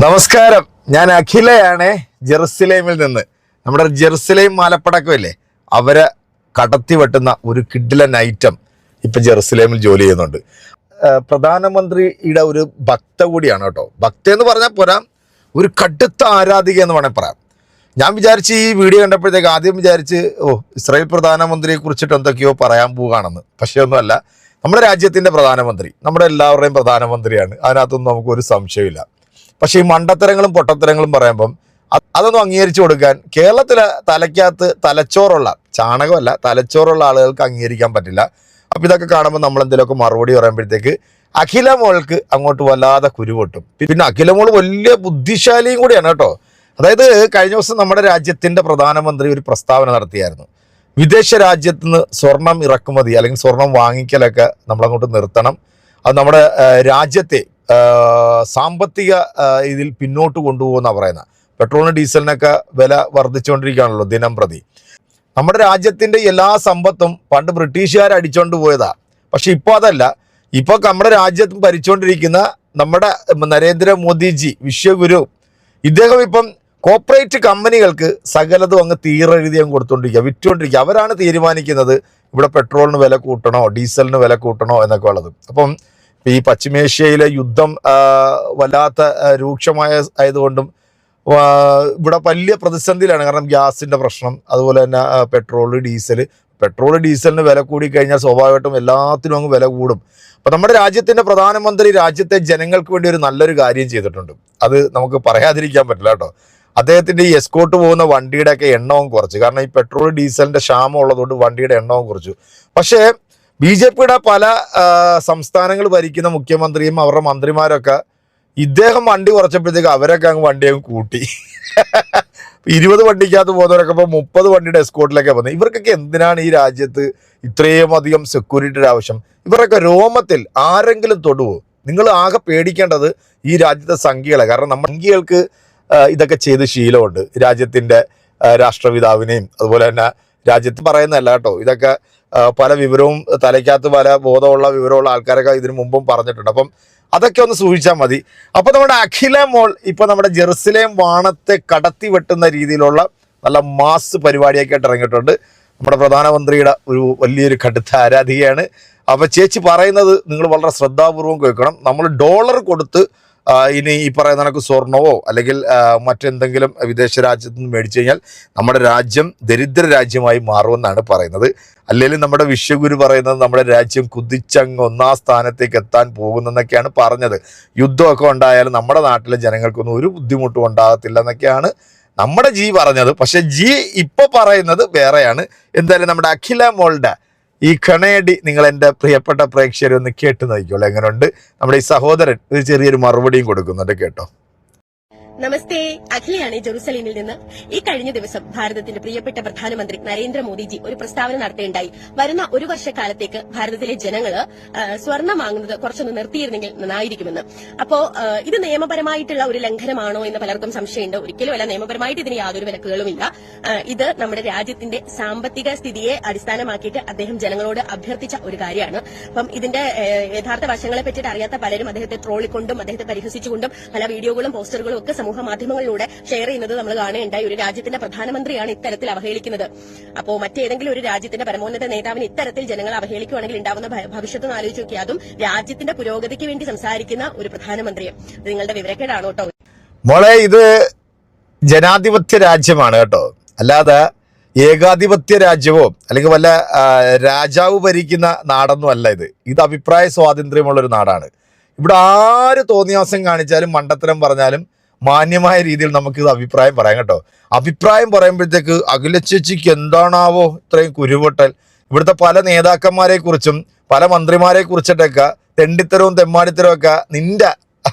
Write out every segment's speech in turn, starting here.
നമസ്കാരം, ഞാൻ അഖിലയാണ് ജെറുസലേമിൽ നിന്ന്. നമ്മുടെ ജെറുസലേം മാലപ്പടക്കമില്ലേ, അവരെ കടത്തി വെട്ടുന്ന ഒരു കിഡിലൻ ഐറ്റം ഇപ്പൊ ജെറുസലേമിൽ ജോലി ചെയ്യുന്നുണ്ട്. പ്രധാനമന്ത്രിയുടെ ഒരു ഭക്ത കൂടിയാണ് കേട്ടോ. ഭക്ത എന്ന് പറഞ്ഞാൽ പോരാ, ഒരു കടുത്ത ആരാധിക എന്ന് വേണമെങ്കിൽ പറയാം. ഞാൻ വിചാരിച്ച് ഈ വീഡിയോ കണ്ടപ്പോഴത്തേക്ക് ആദ്യം വിചാരിച്ച് ഇസ്രായേൽ പ്രധാനമന്ത്രിയെ കുറിച്ചിട്ട് എന്തൊക്കെയോ പറയാൻ പോവുകയാണെന്ന്. പക്ഷേ ഒന്നുമല്ല, നമ്മുടെ രാജ്യത്തിന്റെ പ്രധാനമന്ത്രി നമ്മുടെ എല്ലാവരുടെയും പ്രധാനമന്ത്രിയാണ്. അതിനകത്തൊന്നും നമുക്കൊരു സംശയമില്ല. പക്ഷെ ഈ മണ്ടത്തരങ്ങളും പൊട്ടത്തരങ്ങളും പറയുമ്പം അതൊന്നും അംഗീകരിച്ചു കൊടുക്കാൻ കേരളത്തിലെ തലയ്ക്കകത്ത് തലച്ചോറുള്ള, ചാണകമല്ല തലച്ചോറുള്ള ആളുകൾക്ക് അംഗീകരിക്കാൻ പറ്റില്ല. അപ്പം ഇതൊക്കെ കാണുമ്പോൾ നമ്മൾ എന്തെങ്കിലുമൊക്കെ മറുപടി പറയുമ്പോഴത്തേക്ക് അഖില മോൾക്ക് അങ്ങോട്ട് വല്ലാതെ കുരുപൊട്ടും. പിന്നെ അഖില മോൾ വലിയ ബുദ്ധിശാലിയും കൂടിയാണ് കേട്ടോ. അതായത് കഴിഞ്ഞ ദിവസം നമ്മുടെ രാജ്യത്തിന്റെ പ്രധാനമന്ത്രി ഒരു പ്രസ്താവന നടത്തിയായിരുന്നു. വിദേശ രാജ്യത്ത് നിന്ന് സ്വർണം ഇറക്കുമതി അല്ലെങ്കിൽ സ്വർണം വാങ്ങിക്കലൊക്കെ നമ്മളങ്ങോട്ട് നിർത്തണം. അത് നമ്മുടെ രാജ്യത്തെ സാമ്പത്തിക ഇതിൽ പിന്നോട്ട് കൊണ്ടുപോകുന്ന പറയുന്നത്. പെട്രോളിന് ഡീസലിനൊക്കെ വില വർദ്ധിച്ചുകൊണ്ടിരിക്കുകയാണല്ലോ ദിനം പ്രതി. നമ്മുടെ രാജ്യത്തിന്റെ എല്ലാ സമ്പത്തും പണ്ട് ബ്രിട്ടീഷുകാർ അടിച്ചോണ്ട് പോയതാ. പക്ഷെ ഇപ്പോൾ അതല്ല. ഇപ്പോൾ നമ്മുടെ രാജ്യത്തും ഭരിച്ചുകൊണ്ടിരിക്കുന്ന നമ്മുടെ നരേന്ദ്രമോദിജി, വിശ്വഗുരു, ഇദ്ദേഹം ഇപ്പം കോർപ്പറേറ്റ് കമ്പനികൾക്ക് സകലതും അങ്ങ് തീരെഴുതി അങ്ങ് കൊടുത്തുകൊണ്ടിരിക്കുക, വിറ്റുകൊണ്ടിരിക്കുക. അവരാണ് തീരുമാനിക്കുന്നത് ഇവിടെ പെട്രോളിന് വില കൂട്ടണോ ഡീസലിന് വില കൂട്ടണോ എന്നൊക്കെ ഉള്ളത്. അപ്പം ഈ പശ്ചിമേഷ്യയിലെ യുദ്ധം വല്ലാത്ത രൂക്ഷമായ ആയതുകൊണ്ടും ഇവിടെ വലിയ പ്രതിസന്ധിയിലാണ്. കാരണം ഗ്യാസിന്റെ പ്രശ്നം, അതുപോലെ തന്നെ പെട്രോൾ ഡീസലിന് വില കൂടി കഴിഞ്ഞാൽ സ്വാഭാവികമായിട്ടും എല്ലാത്തിനും അങ്ങ് വില കൂടും. അപ്പം നമ്മുടെ രാജ്യത്തിന്റെ പ്രധാനമന്ത്രി രാജ്യത്തെ ജനങ്ങൾക്ക് വേണ്ടി ഒരു നല്ലൊരു കാര്യം ചെയ്തിട്ടുണ്ട്. അത് നമുക്ക് പറയാതിരിക്കാൻ പറ്റില്ല കേട്ടോ. അദ്ദേഹത്തിന്റെ ഈ എസ്കോർട്ട് പോകുന്ന വണ്ടിയുടെയൊക്കെ എണ്ണവും കുറച്ച്. കാരണം ഈ പെട്രോൾ ഡീസലിന്റെ ക്ഷാമം ഉള്ളതുകൊണ്ട് വണ്ടിയുടെ എണ്ണവും കുറച്ചു. പക്ഷേ BJPയുടെ പല സംസ്ഥാനങ്ങൾ ഭരിക്കുന്ന മുഖ്യമന്ത്രിയും അവരുടെ മന്ത്രിമാരൊക്കെ ഇദ്ദേഹം വണ്ടി കുറച്ചപ്പോഴത്തേക്ക് അവരൊക്കെ അങ്ങ് വണ്ടി അങ്ങ് കൂട്ടി. 20 വണ്ടിക്കകത്ത് പോകുന്നവരൊക്കെ ഇപ്പോൾ 30 വണ്ടിയുടെ എസ്കോർട്ടിലൊക്കെ പോകുന്നത്. ഇവർക്കൊക്കെ എന്തിനാണ് ഈ രാജ്യത്ത് ഇത്രയും അധികം സെക്യൂരിറ്റിയുടെ ആവശ്യം? ഇവരൊക്കെ രോമത്തിൽ ആരെങ്കിലും തൊടുവോ? നിങ്ങൾ ആകെ പേടിക്കേണ്ടത് ഈ രാജ്യത്തെ സംഖ്യകളെ. കാരണം നമ്മുടെ സംഖ്യകൾക്ക് ഇതൊക്കെ ചെയ്ത് ശീലമുണ്ട്. രാജ്യത്തിന്റെ രാഷ്ട്രപിതാവിനെയും അതുപോലെ തന്നെ രാജ്യത്ത് പറയുന്നതല്ല കേട്ടോ, ഇതൊക്കെ പല വിവരവും തലയ്ക്കകത്ത് പല ബോധമുള്ള വിവരമുള്ള ആൾക്കാരൊക്കെ ഇതിനു മുമ്പും പറഞ്ഞിട്ടുണ്ട്. അപ്പം അതൊക്കെ ഒന്ന് സൂക്ഷിച്ചാൽ മതി. അപ്പോൾ നമ്മുടെ അഖില മോൾ ഇപ്പൊ നമ്മുടെ ജെറുസലേം വാണത്തെ കടത്തി വെട്ടുന്ന രീതിയിലുള്ള നല്ല മാസ് പരിപാടിയൊക്കെ ആയിട്ട് ഇറങ്ങിയിട്ടുണ്ട്. നമ്മുടെ പ്രധാനമന്ത്രിയുടെ ഒരു വലിയൊരു കടുത്ത ആരാധികയാണ്. അപ്പൊ ചേച്ചി പറയുന്നത് നിങ്ങൾ വളരെ ശ്രദ്ധാപൂർവം കേൾക്കണം. നമ്മൾ ഡോളർ കൊടുത്ത് ഇനി ഈ പറയുന്ന കണക്ക് സ്വർണവോ അല്ലെങ്കിൽ മറ്റെന്തെങ്കിലും വിദേശ രാജ്യത്ത് നിന്ന് മേടിച്ചു കഴിഞ്ഞാൽ നമ്മുടെ രാജ്യം ദരിദ്ര രാജ്യമായി മാറുമെന്നാണ് പറയുന്നത്. അല്ലെങ്കിൽ നമ്മുടെ വിശ്വഗുരു പറയുന്നത് നമ്മുടെ രാജ്യം കുതിച്ചങ്ങ് 1-ാം സ്ഥാനത്തേക്ക് എത്താൻ പോകുന്നെന്നൊക്കെയാണ് പറഞ്ഞത്. യുദ്ധമൊക്കെ ഉണ്ടായാലും നമ്മുടെ നാട്ടിലെ ജനങ്ങൾക്കൊന്നും ഒരു ബുദ്ധിമുട്ടും ഉണ്ടാകത്തില്ല എന്നൊക്കെയാണ് നമ്മുടെ ജി പറഞ്ഞത്. പക്ഷെ ജി ഇപ്പൊ പറയുന്നത് വേറെയാണ്. എന്തായാലും നമ്മുടെ അഖില മോളുടെ ഈ ഖണയടി നിങ്ങൾ എൻ്റെ പ്രിയപ്പെട്ട പ്രേക്ഷകരെ ഒന്ന് കേട്ട് നോക്കിക്കോളൂ. എങ്ങനെയുണ്ട്? നമ്മുടെ ഈ സഹോദരൻ ഒരു ചെറിയൊരു മറുപടിയും കൊടുക്കുന്നുണ്ട്, കേട്ടോ. നമസ്തേ, അഖിലയാണ് ജെറുസലേമിൽ നിന്ന്. ഈ കഴിഞ്ഞ ദിവസം ഭാരതത്തിന്റെ പ്രിയപ്പെട്ട പ്രധാനമന്ത്രി നരേന്ദ്രമോദിജി ഒരു പ്രസ്താവന നടത്തുകയുണ്ടായി. വരുന്ന ഒരു വർഷക്കാലത്തേക്ക് ഭാരതത്തിലെ ജനങ്ങള് സ്വർണം വാങ്ങുന്നത് കുറച്ചൊന്ന് നിർത്തിയിരുന്നെങ്കിൽ നന്നായിരിക്കുമെന്ന്. അപ്പോ ഇത് നിയമപരമായിട്ടുള്ള ഒരു ലംഘനമാണോ എന്ന് പലർക്കും സംശയമുണ്ട്. ഒരിക്കലുമല്ല, നിയമപരമായിട്ട് ഇതിന് യാതൊരു വിലക്കുകളുമില്ല. ഇത് നമ്മുടെ രാജ്യത്തിന്റെ സാമ്പത്തിക സ്ഥിതിയെ അടിസ്ഥാനമാക്കിയിട്ട് അദ്ദേഹം ജനങ്ങളോട് അഭ്യർത്ഥിച്ച ഒരു കാര്യമാണ്. അപ്പം ഇതിന്റെ യഥാർത്ഥ വശങ്ങളെ പറ്റിയിട്ട് അറിയാത്ത പലരും അദ്ദേഹത്തെ ട്രോളിക്കൊണ്ടും അദ്ദേഹത്തെ പരിഹസിച്ചുകൊണ്ടും പല വീഡിയോകളും പോസ്റ്ററുകളും ഒക്കെ സമൂഹ മാധ്യമങ്ങളിലൂടെ ഷെയർ ചെയ്യുന്നത് നമ്മൾ കാണുകയുണ്ടായി. ഒരു രാജ്യത്തിന്റെ പ്രധാനമന്ത്രിയാണ് ഇത്തരത്തിൽ അവഹേളിക്കുന്നത്. അപ്പോൾ മറ്റേതെങ്കിലും ഒരു രാജ്യത്തിന്റെ പരമോന്നത നേതാവിന് ഇത്തരത്തിൽ ജനങ്ങൾ അവഹേളിക്കുകയാണെങ്കിൽ ഉണ്ടാവുന്ന ഭവിഷ്യത്ത് ആലോചിച്ച് നോക്കി. അതും രാജ്യത്തിന്റെ പുരോഗതിക്ക് വേണ്ടി സംസാരിക്കുന്ന ഒരു പ്രധാനമന്ത്രിയെ. നിങ്ങളുടെ വിവരക്കേടാണോ കേട്ടോ മോളെ? ഇത് ജനാധിപത്യ രാജ്യമാണ് കേട്ടോ, അല്ലാതെ ഏകാധിപത്യ രാജ്യമോ അല്ലെങ്കിൽ വല്ല രാജാവ് ഭരിക്കുന്ന നാടൊന്നും അല്ല ഇത്. ഇത് അഭിപ്രായ സ്വാതന്ത്ര്യമുള്ളൊരു നാടാണ്. ഇവിടെ ആര് തോന്നിയാസം കാണിച്ചാലും മണ്ടത്തരം പറഞ്ഞാലും മാന്യമായ രീതിയിൽ നമുക്കിത് അഭിപ്രായം പറയാം കേട്ടോ. അഭിപ്രായം പറയുമ്പോഴത്തേക്ക് അഖില ചേച്ചിക്ക് എന്താണാവോ ഇത്രയും കുരുപൊട്ടൽ? ഇവിടുത്തെ പല നേതാക്കന്മാരെ കുറിച്ചും പല മന്ത്രിമാരെ കുറിച്ചിട്ടൊക്കെ തെണ്ടിത്തരവും തെമ്മാടിത്തരവും ഒക്കെ നിന്റെ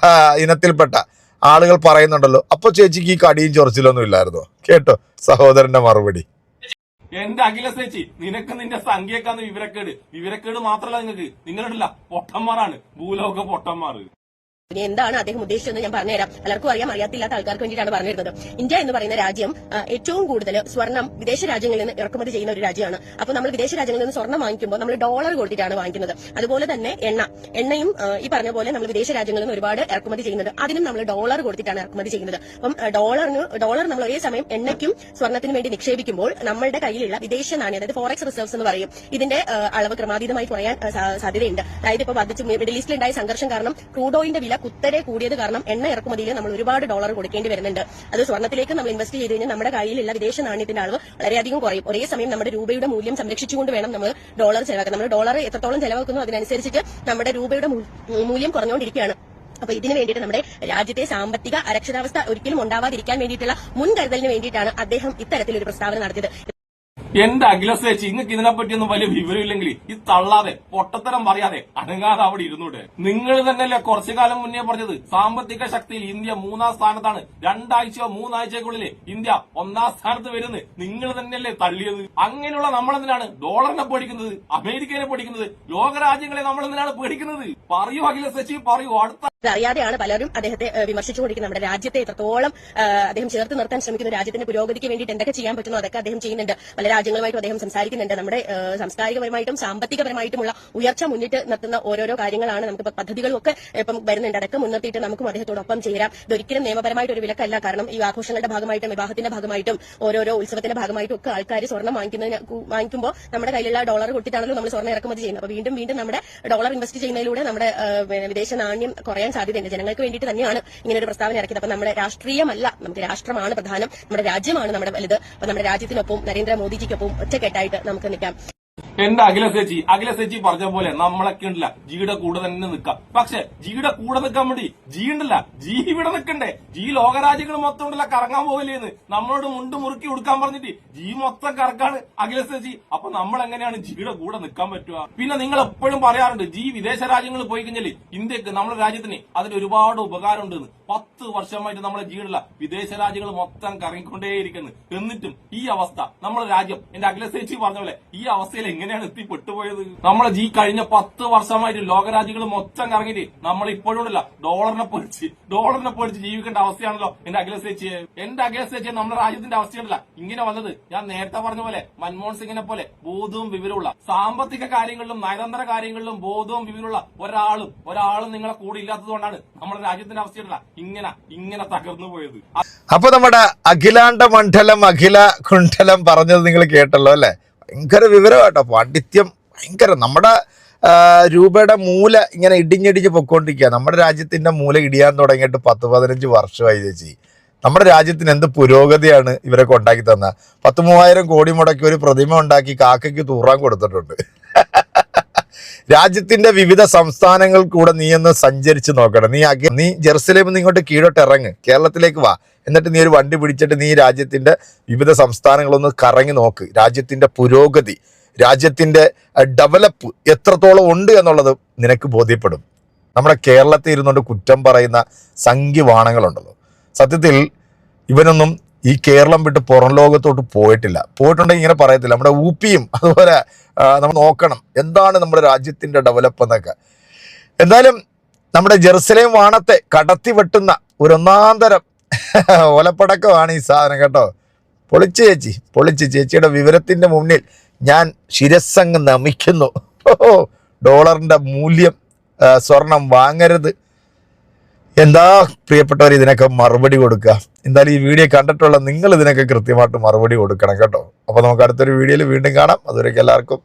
ഇനത്തിൽപ്പെട്ട ആളുകൾ പറയുന്നുണ്ടല്ലോ. അപ്പൊ ചേച്ചിക്ക് ഈ കടിയും ചൊറിച്ചിലൊന്നും ഇല്ലായിരുന്നോ? കേട്ടോ സഹോദരന്റെ മറുപടി. എന്റെ അഖില ചേച്ചി, നിനക്ക് നിന്റെ സംഖ്യക്കാന്ന് വിവരക്കേട് മാത്രമല്ല, നിങ്ങളുണ്ടല്ല പൊട്ടന്മാരാണ്, ഭൂലോക പൊട്ടന്മാർ. ഇനി എന്താണ് അദ്ദേഹം ഉദ്ദേശിച്ചതെന്ന് ഞാൻ പറഞ്ഞുതരാം. പലർക്കും അറിയാം, അറിയാത്തില്ലാത്ത ആൾക്കാർക്ക് വേണ്ടിയിട്ടാണ് പറഞ്ഞിരുന്നത്. ഇന്ത്യ എന്ന് പറയുന്ന രാജ്യം ഏറ്റവും കൂടുതൽ സ്വർണം വിദേശ രാജ്യങ്ങളിൽ നിന്ന് ഇറക്കുമതി ചെയ്യുന്ന ഒരു രാജ്യമാണ്. അപ്പോൾ നമ്മൾ വിദേശ രാജ്യങ്ങളിൽ നിന്ന് സ്വർണം വാങ്ങിക്കുമ്പോൾ നമ്മൾ ഡോളർ കൊടുത്തിട്ടാണ് വാങ്ങിക്കുന്നത്. അതുപോലെ തന്നെ എണ്ണയും ഈ പറഞ്ഞ പോലെ നമ്മൾ വിദേശ രാജ്യങ്ങളിൽ നിന്ന് ഒരുപാട് ഇറക്കുമതി ചെയ്യുന്നുണ്ട്. അതിനും നമ്മൾ ഡോളർ കൊടുത്തിട്ടാണ് ഇറക്കുമതി ചെയ്യുന്നത്. അപ്പം ഡോളർ നമ്മൾ ഒരേ സമയം എണ്ണയ്ക്കും സ്വർണത്തിനും വേണ്ടി നിക്ഷേപിക്കുമ്പോൾ നമ്മളുടെ കയ്യിലുള്ള വിദേശ നാണ്യം, അതായത് ഫോറക്സ് റിസർവ്സ് എന്ന് പറയും, ഇതിന്റെ അളവ് ക്രമാതീതമായി കുറയാൻ സാധ്യതയുണ്ട്. അതായത് ഇപ്പോൾ വർദ്ധിച്ച് മിഡിൽ ഈസ്റ്റിലുണ്ടായ സംഘർഷം കാരണം ക്രൂഡ് ഓയിലിന്റെ വില കുത്തരെ കൂടിയത് കാരണം എണ്ണ ഇറക്കുമതിയിൽ നമ്മൾ ഒരുപാട് ഡോളർ കൊടുക്കേണ്ടി വരുന്നുണ്ട്. അത് സ്വർണ്ണത്തിലേക്ക് നമ്മൾ ഇൻവെസ്റ്റ് ചെയ്ത് കഴിഞ്ഞാൽ നമ്മുടെ കയ്യിലുള്ള വിദേശ നാണ്യത്തിന്റെ അളവ് വളരെയധികം കുറയും. ഒരേ സമയം നമ്മുടെ രൂപയുടെ മൂല്യം സംരക്ഷിച്ചുകൊണ്ട് വേണം നമ്മൾ ഡോളർ ചെലവാക്കാൻ. നമ്മൾ ഡോളർ എത്രത്തോളം ചെലവാക്കുന്നു അതിനനുസരിച്ചിട്ട് നമ്മുടെ രൂപയുടെ മൂല്യം കുറഞ്ഞുകൊണ്ടിരിക്കുകയാണ്. അപ്പൊ ഇതിനു വേണ്ടിയിട്ട് നമ്മുടെ രാജ്യത്തെ സാമ്പത്തിക അരക്ഷിതാവസ്ഥ ഒരിക്കലും ഉണ്ടാവാതിരിക്കാൻ വേണ്ടിയിട്ടുള്ള മുൻകരുതലിന് വേണ്ടിയിട്ടാണ് അദ്ദേഹം ഇത്തരത്തിലൊരു പ്രസ്താവന നടത്തിയത്. എന്റെ അഖിലസേച്ചി, നിങ്ങൾക്ക് ഇതിനെപ്പറ്റിയൊന്നും വലിയ വിവരമില്ലെങ്കിൽ ഈ തള്ളാതെ പൊട്ടത്തരം പറയാതെ അനങ്ങാതെ അവിടെ ഇരുന്നൂടെ. നിങ്ങൾ തന്നെയല്ലേ കുറച്ചു കാലം മുന്നേ പറഞ്ഞത് സാമ്പത്തിക ശക്തിയിൽ ഇന്ത്യ 3ാം സ്ഥാനത്താണ്, 2 ആഴ്ചയോ 3 ആഴ്ചക്കുള്ളിൽ ഇന്ത്യ 1ാം സ്ഥാനത്ത് വരുന്നത് നിങ്ങൾ തന്നെയല്ലേ തള്ളിയത്. അങ്ങനെയുള്ള നമ്മളെന്തിനാണ് ഡോളറിനെ പേടിക്കുന്നത്, അമേരിക്കനെ പേടിക്കുന്നത്, ലോകരാജ്യങ്ങളെ നമ്മളെന്തിനാണ് പേടിക്കുന്നത്? പറയൂ അഖിലസേച്ചി, പറയൂ. അടുത്ത അറിയാതെയാണ് പലരും അദ്ദേഹത്തെ വിമർശിച്ചുകൊണ്ടിരിക്കുന്നത്. നമ്മുടെ രാജ്യത്തെ എത്രത്തോളം അദ്ദേഹം ചേർത്ത് നിർത്താൻ ശ്രമിക്കുന്നു, രാജ്യത്തിന്റെ പുരോഗതിക്ക് വേണ്ടിയിട്ട് എന്തൊക്കെ ചെയ്യാൻ പറ്റുന്നോ അതൊക്കെ അദ്ദേഹം ചെയ്യുന്നുണ്ട്. പല രാജ്യങ്ങളുമായിട്ടും അദ്ദേഹം സംസാരിക്കുന്നുണ്ട്. നമ്മുടെ സാംസ്കാരികപരമായിട്ടും സാമ്പത്തികപരമായിട്ടുമുള്ള ഉയർച്ച മുന്നിട്ട് നിർത്തുന്ന ഓരോരോ കാര്യങ്ങളാണ് നമുക്ക് പദ്ധതികളും ഒക്കെ ഇപ്പം വരുന്നുണ്ട്. അതൊക്കെ മുൻനിർത്തിയിട്ട് നമുക്കും അദ്ദേഹത്തോടൊപ്പം ചേരാം. ഇതൊരിക്കലും നിയമപരമായിട്ട് ഒരു വിലക്കല്ല. കാരണം ഈ ആഘോഷങ്ങളുടെ ഭാഗമായിട്ടും വിവാഹത്തിന്റെ ഭാഗമായിട്ടും ഓരോരോ ഉത്സവത്തിന്റെ ഭാഗമായിട്ടും ഒക്കെ ആൾക്കാർ സ്വർണ്ണം വാങ്ങിക്കുമ്പോൾ നമ്മുടെ കയ്യിലുള്ള ഡോളർ കൊടുത്തിട്ടാണല്ലോ നമ്മൾ സ്വർണ്ണം ഇറക്കുമതി ചെയ്യുന്നത്. അപ്പോൾ വീണ്ടും നമ്മുടെ ഡോളർ ഇൻവെസ്റ്റ് ചെയ്യുന്നതിലൂടെ നമ്മുടെ വിദേശ നാണ്യം കുറയാൻ സാധ്യതയുണ്ട്. ജനങ്ങൾക്ക് വേണ്ടിയിട്ട് തന്നെയാണ് ഇങ്ങനെ ഒരു പ്രസ്താവന ഇറക്കിയത്. അപ്പൊ നമ്മുടെ രാഷ്ട്രീയമല്ല, നമുക്ക് രാഷ്ട്രമാണ് പ്രധാനം, നമ്മുടെ രാജ്യമാണ് നമ്മുടെ വലുത്. അപ്പൊ നമ്മുടെ രാജ്യത്തിനൊപ്പം നരേന്ദ്രമോദിജിക്കൊപ്പം ഒറ്റക്കെട്ടായിട്ട് നമുക്ക് നിൽക്കാം. എന്റെ അഖിലസേച്ചി പറഞ്ഞ പോലെ നമ്മളൊക്കെ ഉണ്ടല്ല ജിയുടെ കൂടെ തന്നെ നിൽക്കാം. പക്ഷെ ജിയുടെ കൂടെ നിൽക്കാൻ വേണ്ടി ജി ഉണ്ടല്ല, ജി ഇവിടെ നിൽക്കണ്ടേ? ജി ലോകരാജ്യങ്ങൾ മൊത്തം ഉണ്ടല്ല കറങ്ങാൻ പോകലേന്ന് നമ്മളോട് മുണ്ട് മുറുക്കി കൊടുക്കാൻ പറഞ്ഞിട്ട് ജി മൊത്തം കറക്കാണ് അഖിലസേച്ചി. അപ്പൊ നമ്മൾ എങ്ങനെയാണ് ജിയുടെ കൂടെ നിൽക്കാൻ പറ്റുക? പിന്നെ നിങ്ങൾ എപ്പോഴും പറയാറുണ്ട് ജി വിദേശ രാജ്യങ്ങളിൽ പോയി കഴിഞ്ഞാൽ ഇന്ത്യക്ക് നമ്മുടെ രാജ്യത്തിന് അതിന് ഒരുപാട് ഉപകാരം ഉണ്ടെന്ന്. 10 വർഷമായിട്ട് നമ്മളെ ജിയുള്ള വിദേശ രാജ്യങ്ങൾ മൊത്തം കറങ്ങിക്കൊണ്ടേയിരിക്കുന്നു. എന്നിട്ടും ഈ അവസ്ഥ നമ്മുടെ രാജ്യം, എന്റെ അഖിലസേച്ചി പറഞ്ഞ പോലെ ഈ അവസ്ഥയിൽ എങ്ങനെയാണ് എത്തിപ്പെട്ടുപോയത്? നമ്മളെ ജി കഴിഞ്ഞ 10 വർഷമായിട്ട് ലോകരാജ്യങ്ങൾ മൊത്തം കറങ്ങിയിട്ട് നമ്മൾ ഇപ്പോഴും ഉണ്ടല്ല ഡോളറിനെ പേടിച്ച് ജീവിക്കേണ്ട അവസ്ഥയാണല്ലോ എന്റെ അഖിലസേച്ചിയെ നമ്മുടെ രാജ്യത്തിന്റെ അവസ്ഥയുണ്ടല്ല ഇങ്ങനെ വന്നത്. ഞാൻ നേരത്തെ പറഞ്ഞ പോലെ മൻമോഹൻ സിംഗിനെ പോലെ ബോധവും വിവരമുള്ള, സാമ്പത്തിക കാര്യങ്ങളിലും നയതന്ത്ര കാര്യങ്ങളിലും ബോധവും വിവരമുള്ള ഒരാളും നിങ്ങളെ കൂടെ ഇല്ലാത്തതുകൊണ്ടാണ് നമ്മുടെ രാജ്യത്തിന്റെ അവസ്ഥയുണ്ടല്ല ഇങ്ങനെ തകർന്നു പോയത്. അപ്പൊ നമ്മുടെ അഖിലാണ്ട മണ്ഡലം അഖില കുണ്ഠലം പറഞ്ഞത് നിങ്ങൾ കേട്ടല്ലോ അല്ലെ? ഭയങ്കര വിവരമാട്ടോ, പാണ്ഡിത്യം ഭയങ്കര. നമ്മുടെ രൂപയുടെ മൂല ഇങ്ങനെ ഇടിഞ്ഞിടിഞ്ഞ് പൊക്കോണ്ടിരിക്കുക. നമ്മുടെ രാജ്യത്തിന്റെ മൂല ഇടിയാൻ തുടങ്ങിയിട്ട് 10-15 വർഷമായി ചേച്ചി. നമ്മുടെ രാജ്യത്തിന് എന്ത് പുരോഗതിയാണ് ഇവരൊക്കെ ഉണ്ടാക്കി തന്ന. 10-3000 കോടി മുടക്കി ഒരു പ്രതിമ ഉണ്ടാക്കി കാക്കയ്ക്ക് തൂറാൻ കൊടുത്തിട്ടുണ്ട്. രാജ്യത്തിന്റെ വിവിധ സംസ്ഥാനങ്ങൾ കൂടെ നീ ഒന്ന് സഞ്ചരിച്ച് നോക്കണം. നീ ജെറുസലേമിൽ നിന്ന് ഇങ്ങോട്ട് കീഴോട്ട് ഇറങ്ങ്, കേരളത്തിലേക്ക് വാ. എന്നിട്ട് നീ ഒരു വണ്ടി പിടിച്ചിട്ട് നീ രാജ്യത്തിന്റെ വിവിധ സംസ്ഥാനങ്ങളൊന്ന് കറങ്ങി നോക്ക്. രാജ്യത്തിന്റെ പുരോഗതി, രാജ്യത്തിന്റെ ഡെവലപ്പ് എത്രത്തോളം ഉണ്ട് എന്നുള്ളത് നിനക്ക് ബോധ്യപ്പെടും. നമ്മുടെ കേരളത്തിൽ ഇരുന്നുകൊണ്ട് കുറ്റം പറയുന്ന സംഖ്യവാണങ്ങളുണ്ടല്ലോ. സത്യത്തിൽ ഇവനൊന്നും ഈ കേരളം വിട്ട് പുറം ലോകത്തോട്ട് പോയിട്ടുണ്ടെങ്കിൽ ഇങ്ങനെ പറയത്തില്ല. നമ്മുടെ ഊപ്പിയും അതുപോലെ നമ്മൾ നോക്കണം എന്താണ് നമ്മുടെ രാജ്യത്തിന്റെ ഡെവലപ്പ് എന്നൊക്കെ. എന്തായാലും നമ്മുടെ ജെറുസലേം വാണത്തെ കടത്തി വെട്ടുന്ന ഒരു ഒന്നാന്തരം ഒലപ്പടക്കമാണ് ഈ സാധനം കേട്ടോ. പൊളിച്ച് ചേച്ചിയുടെ വിവരത്തിന്റെ മുന്നിൽ ഞാൻ ശിരസ്സങ്ങ് നമിക്കുന്നു. ഡോളറിന്റെ മൂല്യം, സ്വർണം വാങ്ങരുത്. എന്താ പ്രിയപ്പെട്ടവർ, ഇതിനൊക്കെ മറുപടി കൊടുക്കുക. എന്തായാലും ഈ വീഡിയോ കണ്ടിട്ടുള്ള നിങ്ങൾ ഇതിനൊക്കെ കൃത്യമായിട്ട് മറുപടി കൊടുക്കണം കേട്ടോ. അപ്പോൾ നമുക്ക് അടുത്തൊരു വീഡിയോയിൽ വീണ്ടും കാണാം. അതുവരേക്കും എല്ലാവർക്കും